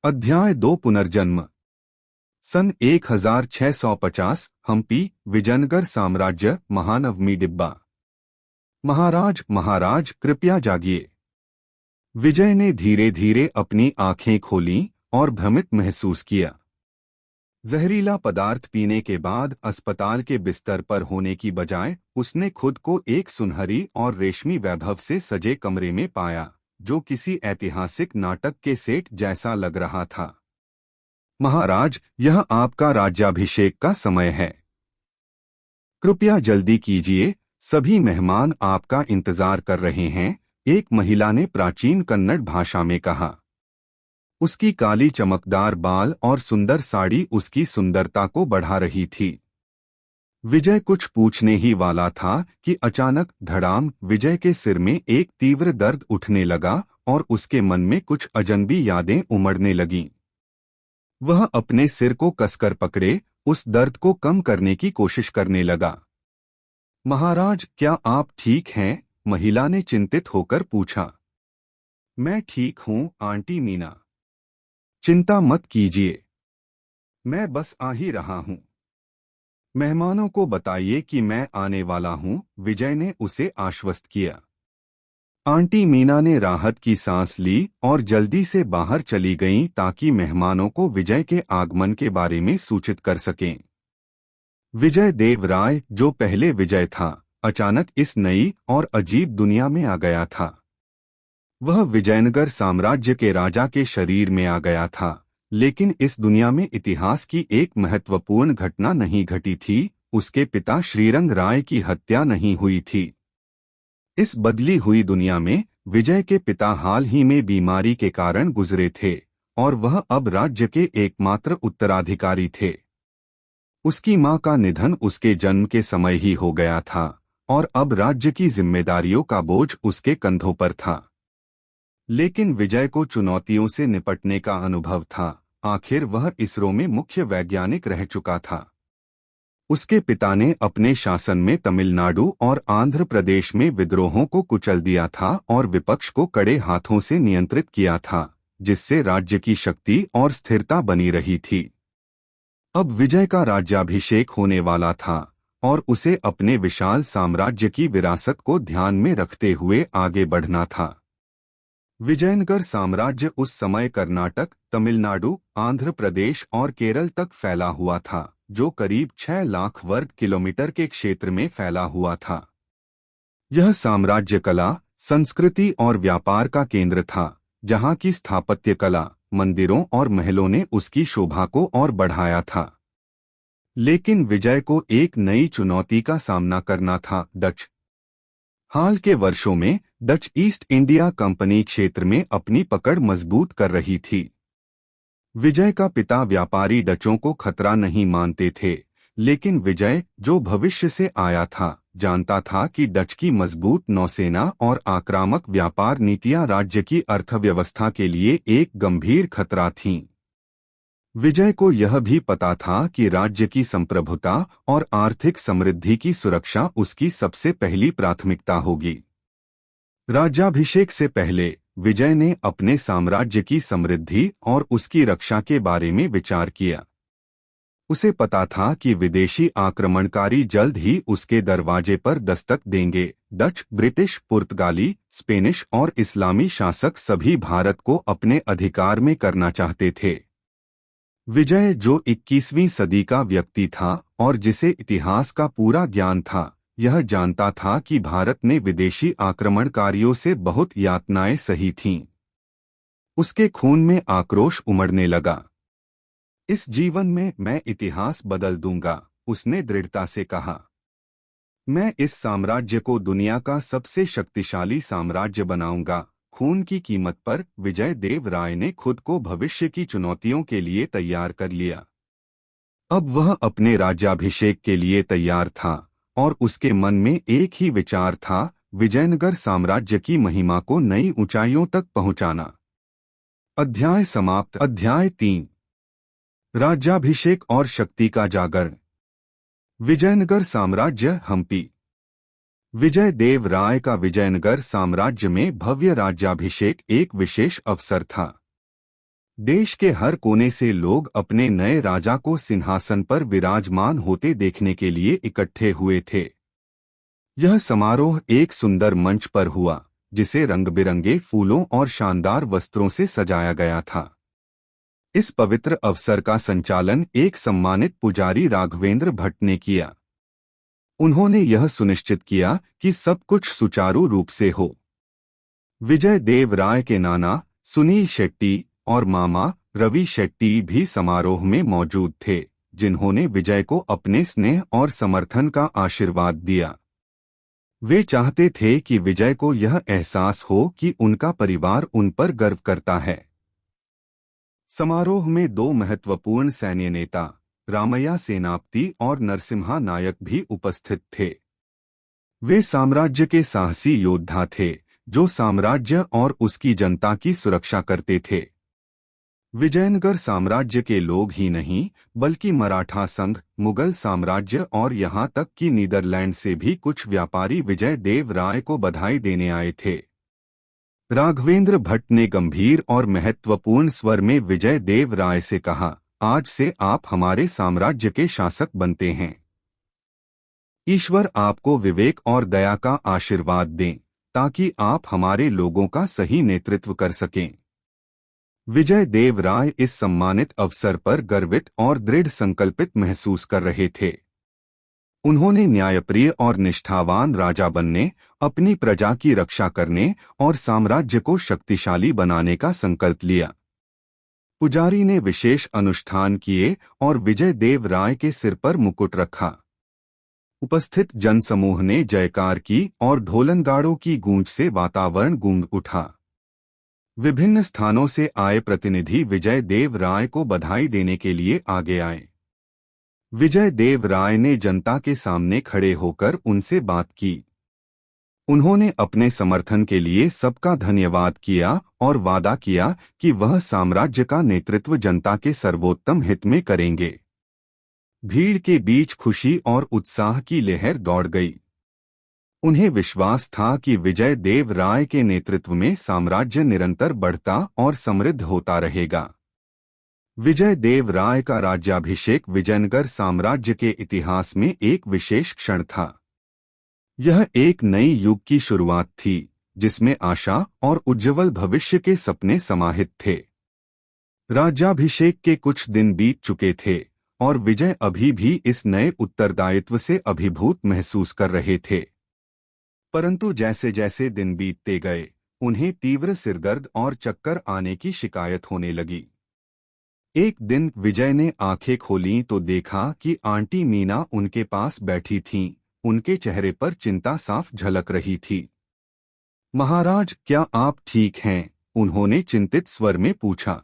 अध्याय 2 पुनर्जन्म। सन 1650 हम्पी विजयनगर साम्राज्य महानवमी डिब्बा। महाराज महाराज कृपया जागिए। विजय ने धीरे धीरे अपनी आंखें खोलीं और भ्रमित महसूस किया। जहरीला पदार्थ पीने के बाद अस्पताल के बिस्तर पर होने की बजाय उसने खुद को एक सुनहरी और रेशमी वैभव से सजे कमरे में पाया, जो किसी ऐतिहासिक नाटक के सेट जैसा लग रहा था। महाराज, यह आपका राज्याभिषेक का समय है। कृपया जल्दी कीजिए, सभी मेहमान आपका इंतजार कर रहे हैं, एक महिला ने प्राचीन कन्नड़ भाषा में कहा। उसकी काली चमकदार बाल और सुंदर साड़ी उसकी सुंदरता को बढ़ा रही थी। विजय कुछ पूछने ही वाला था कि अचानक धड़ाम विजय के सिर में एक तीव्र दर्द उठने लगा और उसके मन में कुछ अजनबी यादें उमड़ने लगीं। वह अपने सिर को कसकर पकड़े, उस दर्द को कम करने की कोशिश करने लगा। महाराज, क्या आप ठीक हैं? महिला ने चिंतित होकर पूछा। मैं ठीक हूं आंटी मीना, चिंता मत कीजिए, मैं बस आ ही रहा हूं। मेहमानों को बताइए कि मैं आने वाला हूं, विजय ने उसे आश्वस्त किया। आंटी मीना ने राहत की सांस ली और जल्दी से बाहर चली गईं ताकि मेहमानों को विजय के आगमन के बारे में सूचित कर सकें। विजय देव राय, जो पहले विजय था, अचानक इस नई और अजीब दुनिया में आ गया था। वह विजयनगर साम्राज्य के राजा के शरीर में आ गया था, लेकिन इस दुनिया में इतिहास की एक महत्वपूर्ण घटना नहीं घटी थी। उसके पिता श्रीरंग राय की हत्या नहीं हुई थी। इस बदली हुई दुनिया में विजय के पिता हाल ही में बीमारी के कारण गुजरे थे और वह अब राज्य के एकमात्र उत्तराधिकारी थे। उसकी मां का निधन उसके जन्म के समय ही हो गया था और अब राज्य की जिम्मेदारियों का बोझ उसके कंधों पर था। लेकिन विजय को चुनौतियों से निपटने का अनुभव था। आखिर वह इसरो में मुख्य वैज्ञानिक रह चुका था। उसके पिता ने अपने शासन में तमिलनाडु और आंध्र प्रदेश में विद्रोहों को कुचल दिया था और विपक्ष को कड़े हाथों से नियंत्रित किया था, जिससे राज्य की शक्ति और स्थिरता बनी रही थी। अब विजय का राज्याभिषेक होने वाला था और उसे अपने विशाल साम्राज्य की विरासत को ध्यान में रखते हुए आगे बढ़ना था। विजयनगर साम्राज्य उस समय कर्नाटक, तमिलनाडु, आंध्र प्रदेश और केरल तक फैला हुआ था, जो करीब 6 लाख वर्ग किलोमीटर के क्षेत्र में फैला हुआ था। यह साम्राज्य कला, संस्कृति और व्यापार का केंद्र था, जहां की स्थापत्य कला, मंदिरों और महलों ने उसकी शोभा को और बढ़ाया था। लेकिन विजय को एक नई चुनौती का सामना करना था। डच। हाल के वर्षों में डच ईस्ट इंडिया कंपनी क्षेत्र में अपनी पकड़ मजबूत कर रही थी। विजय का पिता व्यापारी डचों को खतरा नहीं मानते थे, लेकिन विजय, जो भविष्य से आया था, जानता था कि डच की मजबूत नौसेना और आक्रामक व्यापार नीतियां राज्य की अर्थव्यवस्था के लिए एक गंभीर खतरा थीं। विजय को यह भी पता था कि राज्य की संप्रभुता और आर्थिक समृद्धि की सुरक्षा उसकी सबसे पहली प्राथमिकता होगी। राज्याभिषेक से पहले विजय ने अपने साम्राज्य की समृद्धि और उसकी रक्षा के बारे में विचार किया। उसे पता था कि विदेशी आक्रमणकारी जल्द ही उसके दरवाजे पर दस्तक देंगे। डच, ब्रिटिश, पुर्तगाली, स्पेनिश और इस्लामी शासक सभी भारत को अपने अधिकार में करना चाहते थे। विजय, जो 21वीं सदी का व्यक्ति था और जिसे इतिहास का पूरा ज्ञान था, यह जानता था कि भारत ने विदेशी आक्रमणकारियों से बहुत यातनाएं सही थीं। उसके खून में आक्रोश उमड़ने लगा। इस जीवन में मैं इतिहास बदल दूंगा, उसने दृढ़ता से कहा। मैं इस साम्राज्य को दुनिया का सबसे शक्तिशाली साम्राज्य बनाऊंगा। खून की कीमत पर विजय देव राय ने खुद को भविष्य की चुनौतियों के लिए तैयार कर लिया। अब वह अपने राज्याभिषेक के लिए तैयार था और उसके मन में एक ही विचार था, विजयनगर साम्राज्य की महिमा को नई ऊंचाइयों तक पहुंचाना। अध्याय समाप्त। अध्याय 3 राज्याभिषेक और शक्ति का जागरण। विजयनगर साम्राज्य हम्पी। विजय देव राय का विजयनगर साम्राज्य में भव्य राज्याभिषेक एक विशेष अवसर था। देश के हर कोने से लोग अपने नए राजा को सिंहासन पर विराजमान होते देखने के लिए इकट्ठे हुए थे। यह समारोह एक सुंदर मंच पर हुआ, जिसे रंग बिरंगे फूलों और शानदार वस्त्रों से सजाया गया था। इस पवित्र अवसर का संचालन एक सम्मानित पुजारी राघवेंद्र भट्ट ने किया। उन्होंने यह सुनिश्चित किया कि सब कुछ सुचारू रूप से हो। विजय देव राय के नाना सुनील शेट्टी और मामा रवि शेट्टी भी समारोह में मौजूद थे, जिन्होंने विजय को अपने स्नेह और समर्थन का आशीर्वाद दिया। वे चाहते थे कि विजय को यह एहसास हो कि उनका परिवार उन पर गर्व करता है। समारोह में दो महत्वपूर्ण सैन्य नेता रामैया सेनापति और नरसिम्हा नायक भी उपस्थित थे। वे साम्राज्य के साहसी योद्धा थे, जो साम्राज्य और उसकी जनता की सुरक्षा करते थे। विजयनगर साम्राज्य के लोग ही नहीं, बल्कि मराठा संघ, मुगल साम्राज्य और यहाँ तक कि नीदरलैंड से भी कुछ व्यापारी विजय देव राय को बधाई देने आए थे। राघवेंद्र भट्ट ने गंभीर और महत्वपूर्ण स्वर में विजय देव राय से कहा, आज से आप हमारे साम्राज्य के शासक बनते हैं। ईश्वर आपको विवेक और दया का आशीर्वाद दें, ताकि आप हमारे लोगों का सही नेतृत्व कर सकें। विजय देव राय इस सम्मानित अवसर पर गर्वित और दृढ़ संकल्पित महसूस कर रहे थे। उन्होंने न्यायप्रिय और निष्ठावान राजा बनने, अपनी प्रजा की रक्षा करने और साम्राज्य को शक्तिशाली बनाने का संकल्प लिया। पुजारी ने विशेष अनुष्ठान किए और विजय देव राय के सिर पर मुकुट रखा। उपस्थित जनसमूह ने जयकार की और ढोलनगाड़ों की गूंज से वातावरण गूंज उठा। विभिन्न स्थानों से आए प्रतिनिधि विजय देव राय को बधाई देने के लिए आगे आए। विजय देव राय ने जनता के सामने खड़े होकर उनसे बात की। उन्होंने अपने समर्थन के लिए सबका धन्यवाद किया और वादा किया कि वह साम्राज्य का नेतृत्व जनता के सर्वोत्तम हित में करेंगे। भीड़ के बीच खुशी और उत्साह की लहर दौड़ गई। उन्हें विश्वास था कि विजय देव राय के नेतृत्व में साम्राज्य निरंतर बढ़ता और समृद्ध होता रहेगा। विजय देव राय का राज्याभिषेक विजयनगर साम्राज्य के इतिहास में एक विशेष क्षण था। यह एक नई युग की शुरुआत थी, जिसमें आशा और उज्ज्वल भविष्य के सपने समाहित थे। राज्याभिषेक के कुछ दिन बीत चुके थे और विजय अभी भी इस नए उत्तरदायित्व से अभिभूत महसूस कर रहे थे। परंतु जैसे जैसे दिन बीतते गए, उन्हें तीव्र सिरदर्द और चक्कर आने की शिकायत होने लगी। एक दिन विजय ने आंखें खोलीं तो देखा कि आंटी मीना उनके पास बैठी थीं। उनके चेहरे पर चिंता साफ झलक रही थी। महाराज, क्या आप ठीक हैं? उन्होंने चिंतित स्वर में पूछा।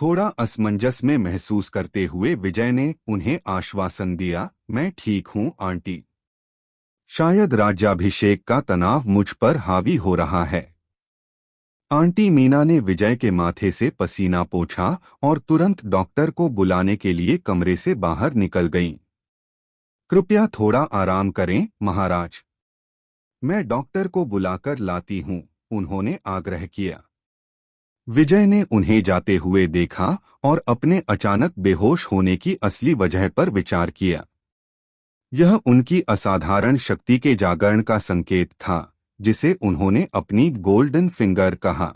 थोड़ा असमंजस में महसूस करते हुए विजय ने उन्हें आश्वासन दिया, मैं ठीक हूं आंटी। शायद राज्याभिषेक का तनाव मुझ पर हावी हो रहा है। आंटी मीना ने विजय के माथे से पसीना पोंछा और तुरंत डॉक्टर को बुलाने के लिए कमरे से बाहर निकल गईं। कृपया थोड़ा आराम करें महाराज, मैं डॉक्टर को बुलाकर लाती हूं, उन्होंने आग्रह किया। विजय ने उन्हें जाते हुए देखा और अपने अचानक बेहोश होने की असली वजह पर विचार किया। यह उनकी असाधारण शक्ति के जागरण का संकेत था, जिसे उन्होंने अपनी गोल्डन फिंगर कहा।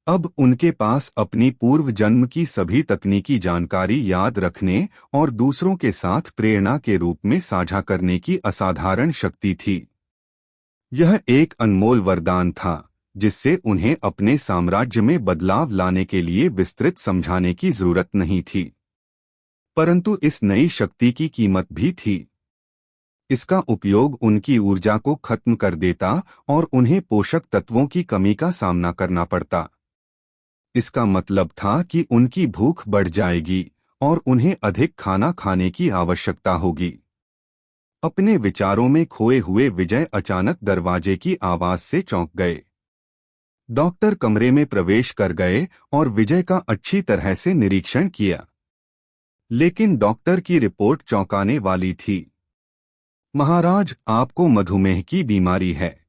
अब उनके पास अपनी पूर्व जन्म की सभी तकनीकी जानकारी याद रखने और दूसरों के साथ प्रेरणा के रूप में साझा करने की असाधारण शक्ति थी। यह एक अनमोल वरदान था, जिससे उन्हें अपने साम्राज्य में बदलाव लाने के लिए विस्तृत समझाने की जरूरत नहीं थी। परंतु इस नई शक्ति की कीमत भी थी। इसका उपयोग उनकी ऊर्जा को खत्म कर देता और उन्हें पोषक तत्वों की कमी का सामना करना पड़ता। इसका मतलब था कि उनकी भूख बढ़ जाएगी और उन्हें अधिक खाना खाने की आवश्यकता होगी। अपने विचारों में खोए हुए विजय अचानक दरवाजे की आवाज से चौंक गए। डॉक्टर कमरे में प्रवेश कर गए और विजय का अच्छी तरह से निरीक्षण किया। लेकिन डॉक्टर की रिपोर्ट चौंकाने वाली थी। महाराज, आपको मधुमेह की बीमारी है।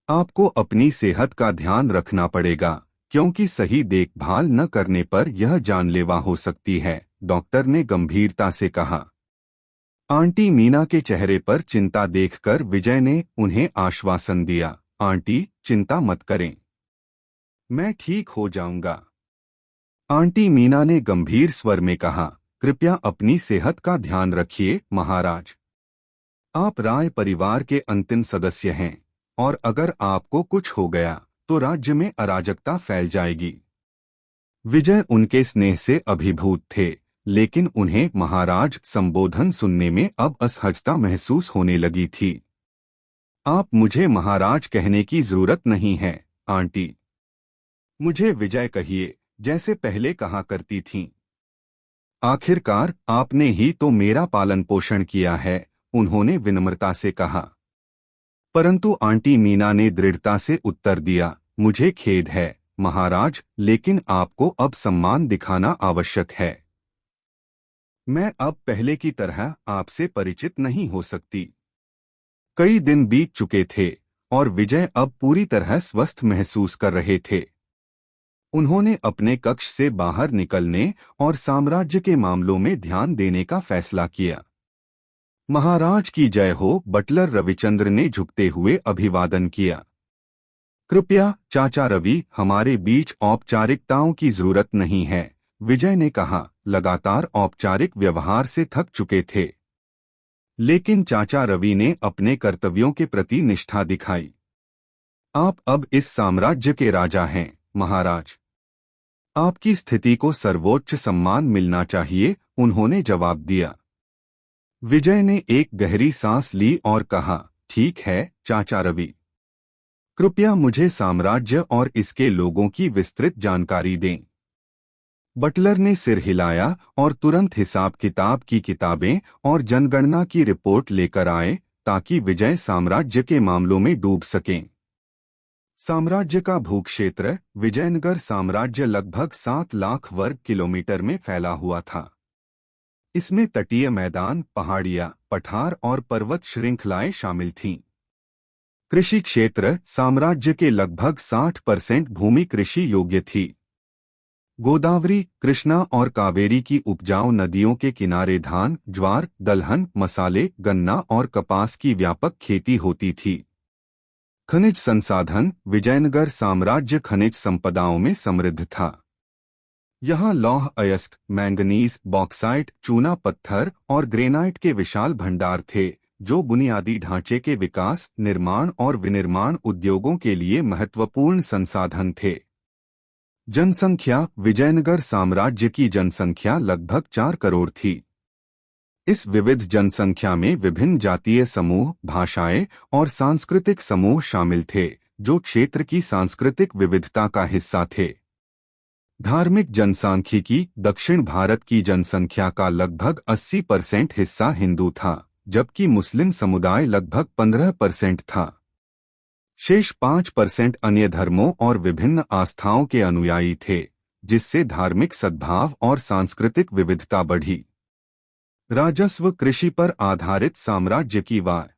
आपको अपनी सेहत का ध्यान रखना पड़ेगा, क्योंकि सही देखभाल न करने पर यह जानलेवा हो सकती है, डॉक्टर ने गंभीरता से कहा। आंटी मीना के चेहरे पर चिंता देखकर विजय ने उन्हें आश्वासन दिया, आंटी चिंता मत करें, मैं ठीक हो जाऊंगा। आंटी मीना ने गंभीर स्वर में कहा, कृपया अपनी सेहत का ध्यान रखिए महाराज। आप राय परिवार के अंतिम सदस्य हैं और अगर आपको कुछ हो गया तो राज्य में अराजकता फैल जाएगी। विजय उनके स्नेह से अभिभूत थे, लेकिन उन्हें महाराज संबोधन सुनने में अब असहजता महसूस होने लगी थी। आप मुझे महाराज कहने की जरूरत नहीं है आंटी, मुझे विजय कहिए जैसे पहले कहा करती थीं। आखिरकार आपने ही तो मेरा पालन पोषण किया है, उन्होंने विनम्रता से कहा। परंतु आंटी मीना ने दृढ़ता से उत्तर दिया, मुझे खेद है महाराज, लेकिन आपको अब सम्मान दिखाना आवश्यक है। मैं अब पहले की तरह आपसे परिचित नहीं हो सकती। कई दिन बीत चुके थे और विजय अब पूरी तरह स्वस्थ महसूस कर रहे थे। उन्होंने अपने कक्ष से बाहर निकलने और साम्राज्य के मामलों में ध्यान देने का फैसला किया। महाराज की जय हो, बटलर रविचंद्र ने झुकते हुए अभिवादन किया। कृपया चाचा रवि, हमारे बीच औपचारिकताओं की जरूरत नहीं है, विजय ने कहा। लगातार औपचारिक व्यवहार से थक चुके थे, लेकिन चाचा रवि ने अपने कर्तव्यों के प्रति निष्ठा दिखाई। आप अब इस साम्राज्य के राजा हैं महाराज, आपकी स्थिति को सर्वोच्च सम्मान मिलना चाहिए, उन्होंने जवाब दिया। विजय ने एक गहरी सांस ली और कहा, ठीक है चाचा रवि, कृपया मुझे साम्राज्य और इसके लोगों की विस्तृत जानकारी दें। बटलर ने सिर हिलाया और तुरंत हिसाब किताब की किताबें और जनगणना की रिपोर्ट लेकर आए ताकि विजय साम्राज्य के मामलों में डूब सकें। साम्राज्य का भूक्षेत्र, विजयनगर साम्राज्य लगभग 7 लाख वर्ग किलोमीटर में फैला हुआ था। इसमें तटीय मैदान, पहाड़ियां, पठार और पर्वत श्रृंखलाएं शामिल थीं। कृषि क्षेत्र, साम्राज्य के लगभग 60% भूमि कृषि योग्य थी। गोदावरी, कृष्णा और कावेरी की उपजाऊ नदियों के किनारे धान, ज्वार, दलहन, मसाले, गन्ना और कपास की व्यापक खेती होती थी। खनिज संसाधन, विजयनगर साम्राज्य खनिज संपदाओं में समृद्ध था। यहाँ लौह अयस्क, मैंगनीज, बॉक्साइट, चूना पत्थर और ग्रेनाइट के विशाल भंडार थे, जो बुनियादी ढांचे के विकास, निर्माण और विनिर्माण उद्योगों के लिए महत्वपूर्ण संसाधन थे। जनसंख्या, विजयनगर साम्राज्य की जनसंख्या लगभग 4 करोड़ थी। इस विविध जनसंख्या में विभिन्न जातीय समूह, भाषाएं और सांस्कृतिक समूह शामिल थे, जो क्षेत्र की सांस्कृतिक विविधता का हिस्सा थे। धार्मिक जनसांख्यिकी, दक्षिण भारत की जनसंख्या का लगभग 80% हिस्सा हिंदू था, जबकि मुस्लिम समुदाय लगभग 15% था। शेष 5% अन्य धर्मों और विभिन्न आस्थाओं के अनुयायी थे, जिससे धार्मिक सद्भाव और सांस्कृतिक विविधता बढ़ी। राजस्व, कृषि पर आधारित साम्राज्य की वार